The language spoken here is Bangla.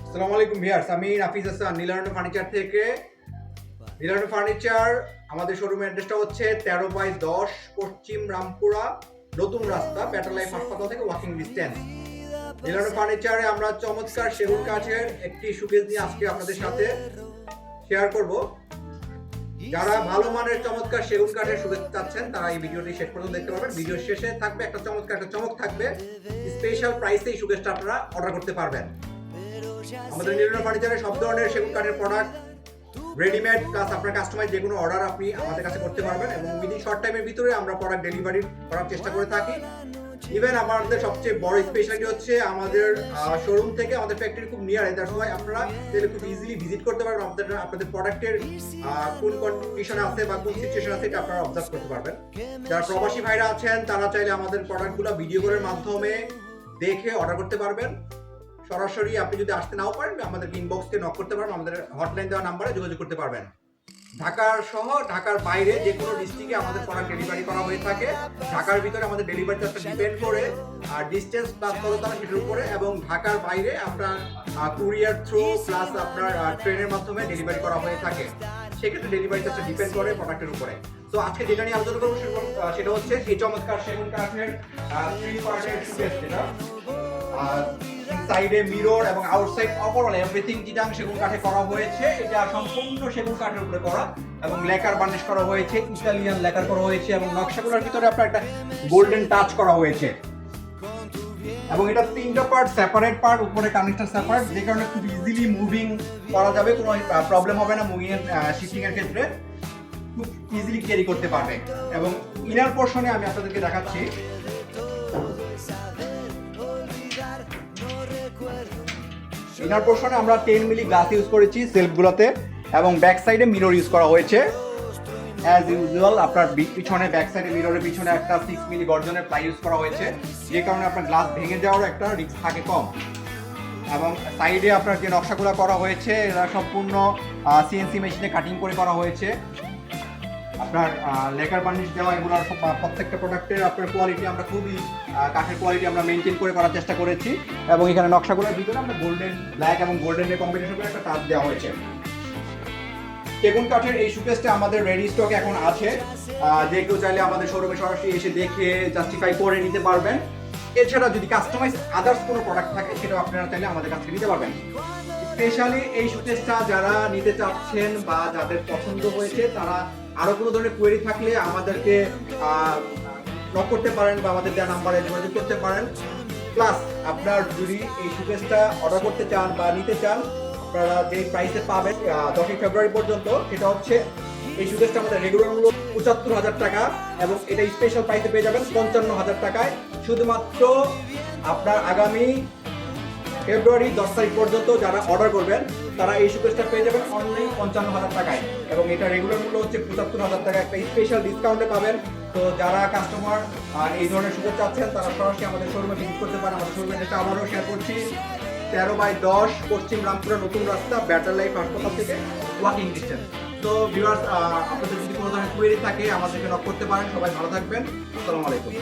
আসসালামু আলাইকুম ভিউয়ার্স, আমি নাফিস হাসান নীলারণ্য ফার্নিচার থেকে। নীলারণ্য ফার্নিচার আমাদের শোরুমের অ্যাড্রেসটা হচ্ছে 13/10 পশ্চিম রামপুরা নতুন রাস্তা, বেটার লাইফ হাসপাতাল থেকে ওয়াকিং ডিস্টেন্স। নীলারণ্য ফার্নিচারে আমরা চমৎকার সেগুন কাঠের একটি শোকেস নিয়ে আজকে আপনাদের সাথে শেয়ার করব। যারা ভালো মানের চমৎকার সেগুন কাঠের শোকেস চাচ্ছেন তারা এই ভিডিওটি শেষ পর্যন্ত দেখতে পারবেন। ভিডিওর শেষে থাকবে একটা চমক থাকবে, স্পেশাল প্রাইসে এই শোকেসটা আপনারা অর্ডার করতে পারবেন। আমাদের নীলারণ্য ফার্নিচারে সব ধরনের সেগুন কাঠের প্রোডাক্ট রেডিমেড প্লাস আপনার কাস্টমাইজ যে কোনো অর্ডার আপনি আমাদের কাছে করতে পারবেন এবং উইদিন শর্ট টাইমের ভিতরে আমরা প্রোডাক্ট ডেলিভারি করার চেষ্টা করে থাকি। ইভেন আমাদের সবচেয়ে বড় স্পেশালিটি হচ্ছে আমাদের শোরুম থেকে আমাদের ফ্যাক্টরি খুব নিয়ার, তার সময় আপনারা চাইলে খুব ইজিলি ভিজিট করতে পারবেন। আপনাদের প্রোডাক্টের কোন কন্ডিশনে আছে বা কোন সিচুয়েশন আছে এটা আপনারা অবজার্ভ করতে পারবেন। যারা প্রবাসী ভাইরা আছেন তারা চাইলে আমাদের প্রোডাক্টগুলো ভিডিও কলের মাধ্যমে দেখে অর্ডার করতে পারবেন। সরাসরি আপনি যদি আসতে নাও পারেন আমাদের ইনবক্সকে নক করতে পারবেন, আমাদের হটলাইন দেওয়া নাম্বারে যোগাযোগ করতে পারবেন। ঢাকার সহ ঢাকার বাইরে যে কোনো ডিস্ট্রিক্টে আমাদের প্রোডাক্ট ডেলিভারি করা হয়ে থাকে। ঢাকার ভিতরে আমাদের ডেলিভারি চার্জটা ডিপেন্ড করে আর ডিস্টেন্স প্লাস কতটা সেটার উপরে, এবং ঢাকার বাইরে আপনার কুরিয়ার থ্রু প্লাস আপনার ট্রেনের মাধ্যমে ডেলিভারি করা হয়ে থাকে। সেক্ষেত্রে ডেলিভারি চার্জটা ডিপেন্ড করে প্রোডাক্টের উপরে। তো আজকে যেটা নিয়ে আলোচনা করবো সেটা হচ্ছে এই চমৎকার সেগুন কাঠের 3 পার্টের শোকেস, যেটা সাইডে মিরর এবং আউটসাইড ওভারঅল এভরিথিং চিটাং সেগুন কাঠে করা হয়েছে। এটা সম্পূর্ণ সেগুন কাঠের উপরে করা এবং লেকার বার্নিশ করা হয়েছে, ইতালিয়ান লেকার করা হয়েছে এবং নকশাগুলোর ভিতরে আপনার একটা গোল্ডেন টাচ করা হয়েছে। এবং এটা 3টা পার্ট, সেপারেট পার্ট, উপরে কানেক্টর সেপারেট, যে কারণে খুব ইজিলি মুভিং করা যাবে, কোনো প্রবলেম হবে না মুভিং এর শিফটিং এর ক্ষেত্রে, খুব ইজিলি ক্যারি করতে পারবে। এবং ইনার পোর্শনে আমি আপনাদেরকে দেখাচ্ছি। ইনার পোর্শনে আমরা 10 মিলি গ্লাস ইউজ করেছি সেলফগুলোতে এবং ব্যাক সাইডে মিরর ইউজ করা হয়েছে অ্যাজ ইউজুয়াল। আপনার পিছনে ব্যাক সাইডে মিররের পিছনে একটা 6 মিলি গর্জনের প্লাই ইউজ করা হয়েছে, যে কারণে আপনার গ্লাস ভেঙে যাওয়ার একটা রিস্ক থাকে কম। এবং সাইডে আপনার যে নকশাগুলো করা হয়েছে এরা সম্পূর্ণ সিএনসি মেশিনে কাটিং করে করা হয়েছে। আপনার লেকার বার্নিশ দেওয়া এগুলোর প্রত্যেকটা প্রোডাক্টের আপনার কোয়ালিটি আমরা খুবই কাঠের কোয়ালিটি আমরা মেনটেন করে করার চেষ্টা করেছি। এবং এখানে নকশাগুলোর ভিতরে আমরা গোল্ডেন ব্ল্যাক এবং গোল্ডেনের কম্বিনেশন করে একটা টাচ দেওয়া হয়েছে। সেগুন কাঠের এই শোকেসটা আমাদের রেডি স্টক এখন আছে, যে কেউ চাইলে আমাদের শোরুমে সরাসরি এসে দেখে জাস্টিফাই করে নিতে পারবেন। এছাড়া যদি কাস্টমাইজ আদার্স কোনো প্রোডাক্ট থাকে সেটাও আপনারা চাইলে আমাদের কাছ থেকে নিতে পারবেন। স্পেশালি এই শোকেসটা যারা নিতে চাচ্ছেন বা যাদের পছন্দ হয়েছে তারা আরো কোনো ধরনের কোয়েরি থাকলে আমাদেরকে নক করতে পারেন বা আমাদের দেওয়া নাম্বারে যোগাযোগ করতে পারেন। প্লাস আপনার যদি এই শোকেসটা অর্ডার করতে চান বা নিতে চান, আপনারা যে প্রাইসে পাবেন 10ই ফেব্রুয়ারি পর্যন্ত, সেটা হচ্ছে এই শোকেসটা আমাদের রেগুলার মূল্য ৭৫,০০০ টাকা এবং এটা স্পেশাল প্রাইসে পেয়ে যাবেন ৫৫,০০০ টাকায়। শুধুমাত্র আপনার আগামী ফেব্রুয়ারি 10 তারিখ পর্যন্ত যারা অর্ডার করবেন তারা এই শোকেসটা পেয়ে যাবেন অনলি ৫৫,০০০ টাকায় এবং এটা রেগুলার মূল্য হচ্ছে ৭৫,০০০ টাকা, একটা স্পেশাল ডিসকাউন্টে পাবেন। তো যারা কাস্টমার এই ধরনের শোকেস চাচ্ছেন তারা সরাসরি আমাদের শোরুমে ভিজিট করতে পারেন। আমাদের শোরুমে এটা আবারও শেয়ার করছি, 13/10 পশ্চিম রামপুরা নতুন রাস্তা, বেটার লাইফ হাসপাতাল থেকে ওয়াকিং ডিস্টেন্স। তো ভিউয়ার্স, আপনাদের যদি কোনো ধরনের কোয়েরি থাকে আমাদেরকে নক করতে পারেন। সবাই ভালো থাকবেন। আসসালামু আলাইকুম।